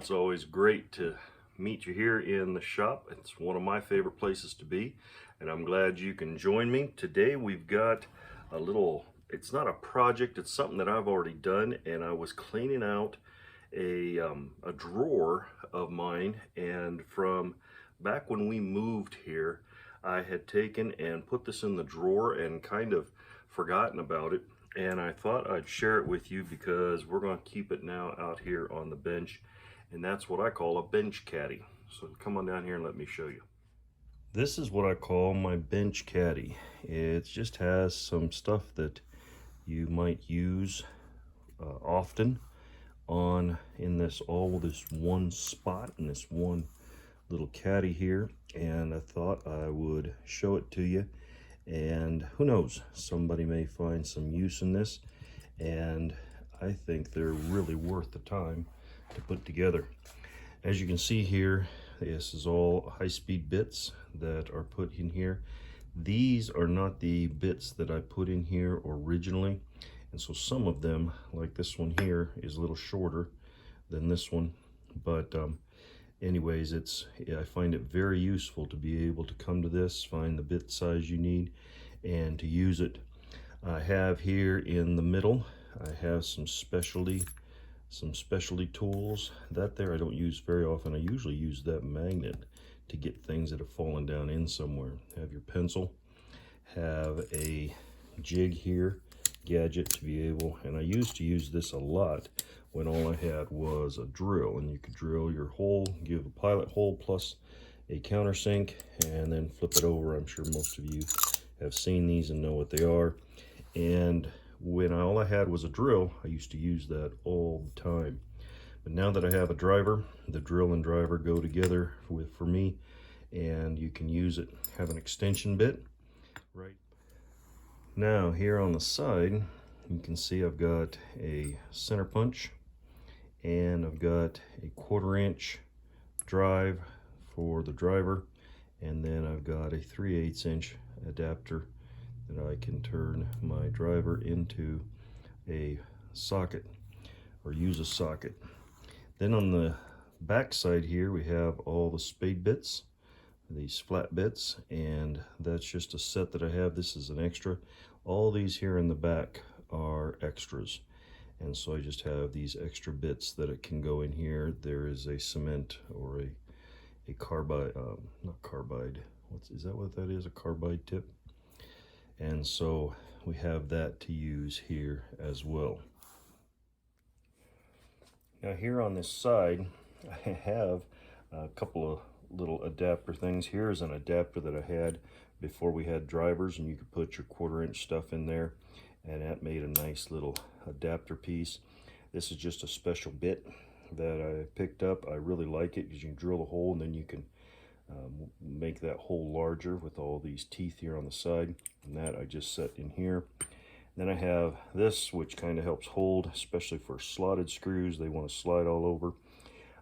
It's always great to meet you here in the shop. It's one of my favorite places to be, and I'm glad you can join me. Today we've got a little, it's not a project, it's something that I've already done, and I was cleaning out a drawer of mine, and from back when we moved here, I had taken and put this in the drawer and kind of forgotten about it, and I thought I'd share it with you because we're going to keep it now out here on the bench, and that's what I call a bench caddy. So come on down here and let me show you. This is what I call my bench caddy. It just has some stuff that you might use often in this one spot in this one little caddy here, and I thought I would show it to you, and who knows, somebody may find some use in this, and I think they're really worth the time to put together. As you can see here, this is all high-speed bits that are put in here. These are not the bits that I put in here originally, and so some of them, like this one here, is a little shorter than this one, but anyways, I find it very useful to be able to come to this, find the bit size you need, and to use it. I have here in the middle, I have some specialty tools. That there I don't use very often. I usually use that magnet to get things that have fallen down in somewhere. Have your pencil, have a jig here, gadget to be able, and I used to use this a lot when all I had was a drill, and you could drill your hole, give a pilot hole plus a countersink, and then flip it over. I'm sure most of you have seen these and know what they are. And when all I had was a drill, I used to use that all the time. But now that I have a driver, the drill and driver go together for me, and you can use it, have an extension bit. Right now here on the side, you can see I've got a center punch, and I've got a 1/4" drive for the driver, and then I've got a 3/8" adapter that I can turn my driver into a socket or use a socket. Then on the back side here we have all the spade bits, these flat bits, and that's just a set that I have. This is an extra. All these here in the back are extras, and so I just have these extra bits that it can go in here. There is a cement or a carbide, not carbide, is that what that is, a carbide tip? And so we have that to use here as well. Now here on this side, I have a couple of little adapter things. Here's an adapter that I had before we had drivers, and you could put your 1/4" stuff in there, and that made a nice little adapter piece. This is just a special bit that I picked up. I really like it because you can drill a hole and then you can make that hole larger with all these teeth here on the side, and that I just set in here. Then I have this, which kind of helps hold, especially for slotted screws. They want to slide all over.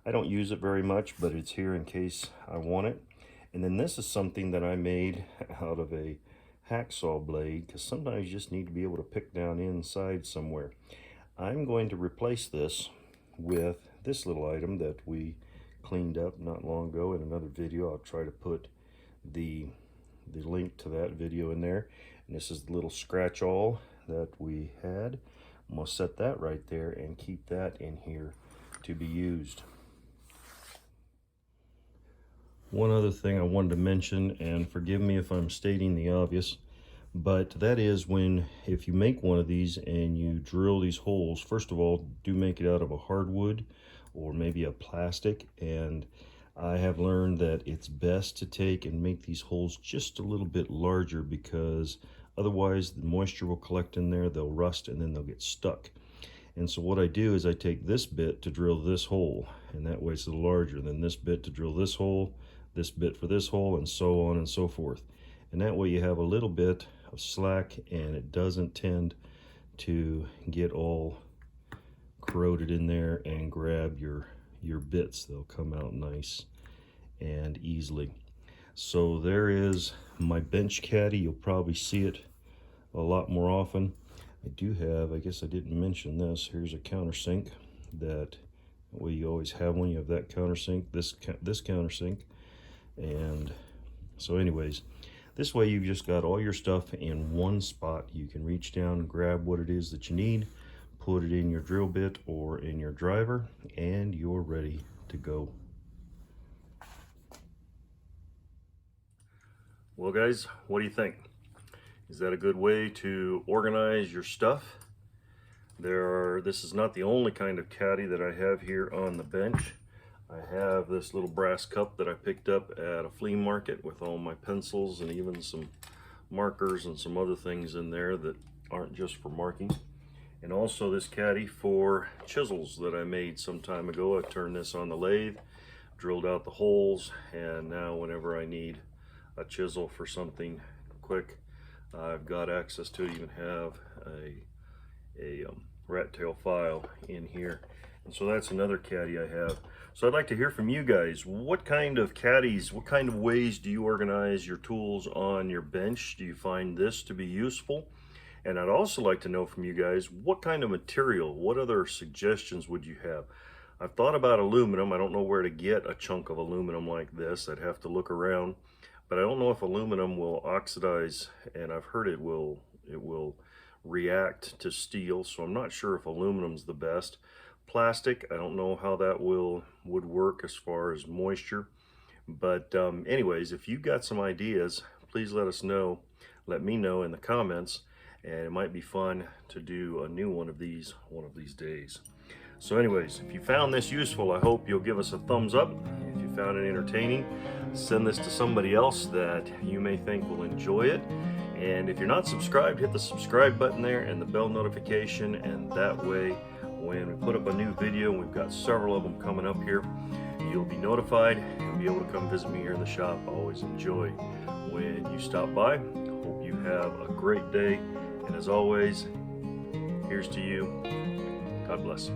I don't use it very much, but it's here in case I want it. And then this is something that I made out of a hacksaw blade, because sometimes you just need to be able to pick down inside somewhere. I'm going to replace this with this little item that we cleaned up not long ago in another video. I'll try to put the link to that video in there. And this is the little scratch awl that we had. I'm going to set that right there and keep that in here to be used. One other thing I wanted to mention, and forgive me if I'm stating the obvious, but that is if you make one of these and you drill these holes, first of all, do make it out of a hardwood or maybe a plastic, and I have learned that it's best to take and make these holes just a little bit larger, because otherwise the moisture will collect in there, they'll rust, and then they'll get stuck. And so what I do is I take this bit to drill this hole, and that way it's a little larger, then this bit to drill this hole, this bit for this hole, and so on and so forth. And that way you have a little bit of slack, and it doesn't tend to get all corroded in there and grab your bits. They'll come out nice and easily. So there is my bench caddy. You'll probably see it a lot more often. I do have, I guess I didn't mention this, here's a countersink that That way you always have one. You have that countersink, this countersink, and so anyways, this way you've just got all your stuff in one spot. You can reach down and grab what it is that you need, put it in your drill bit or in your driver, and you're ready to go. Well guys, what do you think? Is that a good way to organize your stuff? This is not the only kind of caddy that I have here on the bench. I have this little brass cup that I picked up at a flea market with all my pencils and even some markers and some other things in there that aren't just for marking. And also this caddy for chisels that I made some time ago. I turned this on the lathe, drilled out the holes, and now whenever I need a chisel for something quick, I've got access to it. Even have a rat tail file in here. And so that's another caddy I have. So I'd like to hear from you guys. What kind of caddies, what kind of ways do you organize your tools on your bench? Do you find this to be useful? And I'd also like to know from you guys, what kind of material, what other suggestions would you have? I've thought about aluminum. I don't know where to get a chunk of aluminum like this. I'd have to look around, but I don't know if aluminum will oxidize, and I've heard it will react to steel, so I'm not sure if aluminum's the best. Plastic, I don't know how that would work as far as moisture, but anyways, if you've got some ideas, please let us know. Let me know in the comments, and it might be fun to do a new one of these days. So anyways, if you found this useful, I hope you'll give us a thumbs up. If you found it entertaining, send this to somebody else that you may think will enjoy it. And if you're not subscribed, hit the subscribe button there and the bell notification, and that way when we put up a new video, and we've got several of them coming up here, you'll be notified and be able to come visit me here in the shop. I always enjoy when you stop by. Hope you have a great day, and as always, here's to you. God bless.